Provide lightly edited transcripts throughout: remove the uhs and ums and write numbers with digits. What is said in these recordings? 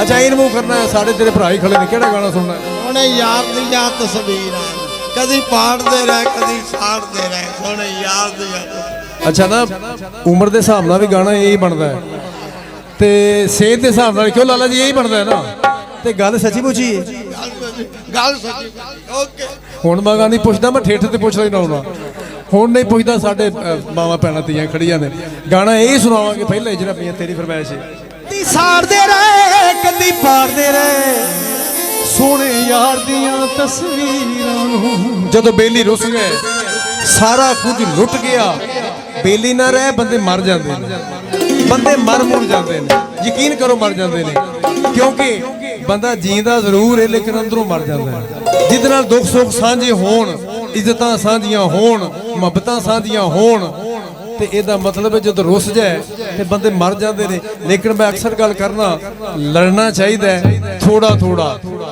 अच्छा इन मूव करना है, साढ़े तेरे भरा ही खड़े ने, केड़ा गाना सुनना है? सोने यार दियां तस्वीरां कदी पाड़दे रह कदी साड़दे रह सोने यार दियां। अच्छा ना उम्र के हिसाब नाल भी गाना यही बनता है ते सेहत के हिसाब नाल क्यों लाला जी यही बनता है ना। ते गल सच्ची मुची है, गल सच्ची। ओके हुण मैं गानी पुछदा, मैं ठेठ ते पुछ लेना होना, हुण नहीं पुछदा। साडे मावां भैणां धीआं खड़ियां ने, गाना यही सुनावांगे पहले जरा पिया तेरी फरमाइश है। कदी साड़दे रहे कदी पाड़दे रहे सोने यार दियां तस्वीरां नूं। जदों बेली रुस गए सारा कुछ लुट गया, बेली ना रहे बंदे मर जाते हैं, बंदे मर मुर जाते हैं, यकीन करो मर जाते हैं। क्योंकि बंदा जींदा जरूर है लेकिन अंदरों मर जाता है। जिहदे नाल दुख सुख सांझे होण, इज्जतां सांझियां होण, मुहब्बतां सांझियां होण, ते इहदा मतलब है जदों रुस जाए ते बंदे मर जाते हैं। लेकिन मैं अक्सर गल करना, लड़ना चाहिए थोड़ा थोड़ा,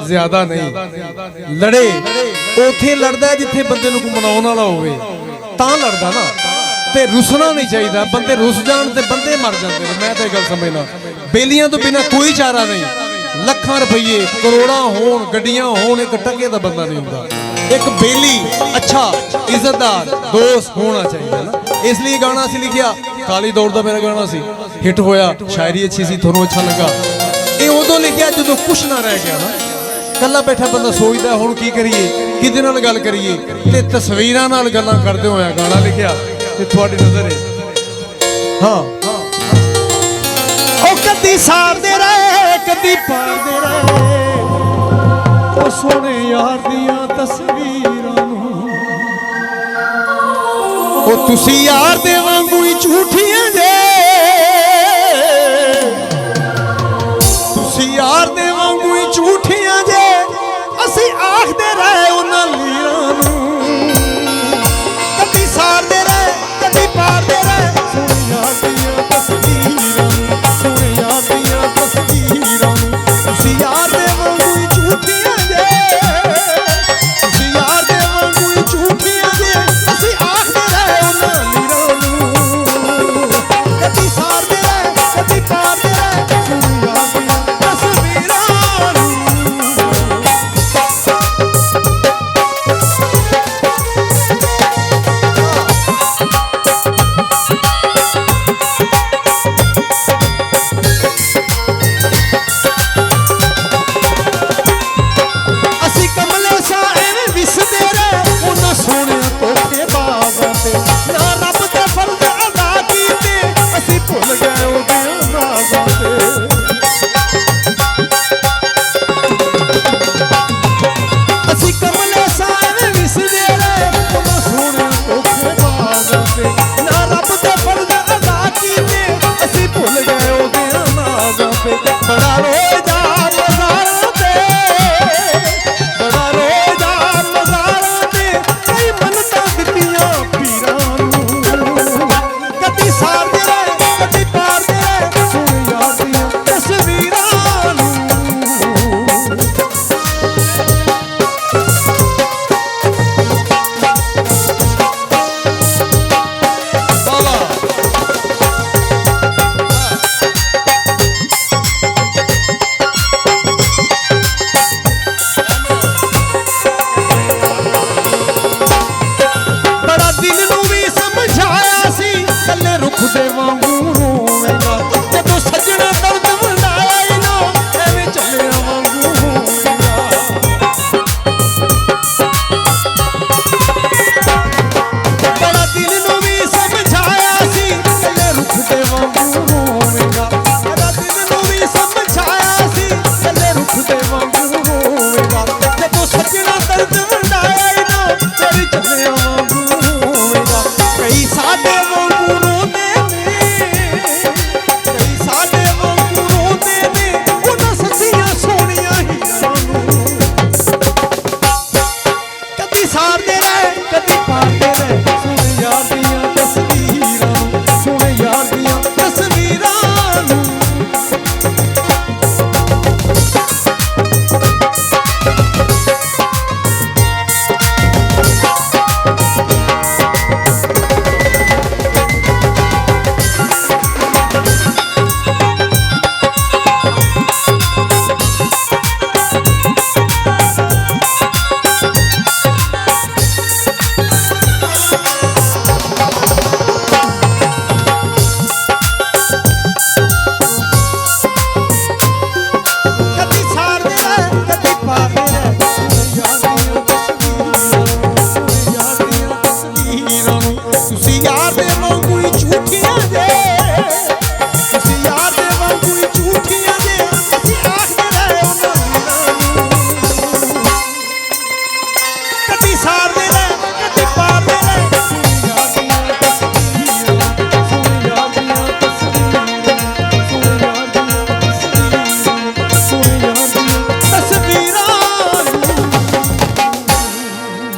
ज्यादा नहीं। लड़े उत्थे लड़दा जिथे बंदे नूं मनाउण वाला होवे तां लड़दा ना, ते रुसना नहीं चाहिए। बंदे रुस जाण ते बंदे मर जाते हैं। मैं तो गल समझना बेलियां तो बिना कोई चारा नहीं। लखां रुपये करोड़ां होण गड्डियां होण, एक टके दा बंदा नहीं हुंदा। एक बेली अच्छा इज्जतदार दोस्त होना चाहिए ना। इसलिए गाना असीं लिखिया, काली दौड़ दा मेरा गाना सी, हिट होया, शायरी अच्छी सी, थोनों अच्छा लगा। ये उदों लिखिया जदों कुछ ना रह गया ना, कल्ला बैठा बंदा सोचदा हुण की करिए, किहदे नाल गल करिए, ते तस्वीरां नाल गल्लां करदे होया गाना लिखिया। ते तुहाडी नज़र है हाँ ओ कदी साड़दे रहे कदी पाड़दे रहे ओ सोने यार दियां तस्वीरां नूं। ओ तुसी यार दे वांगू ही झूठियां जे, तुसी यार दे वांगू ही झूठियां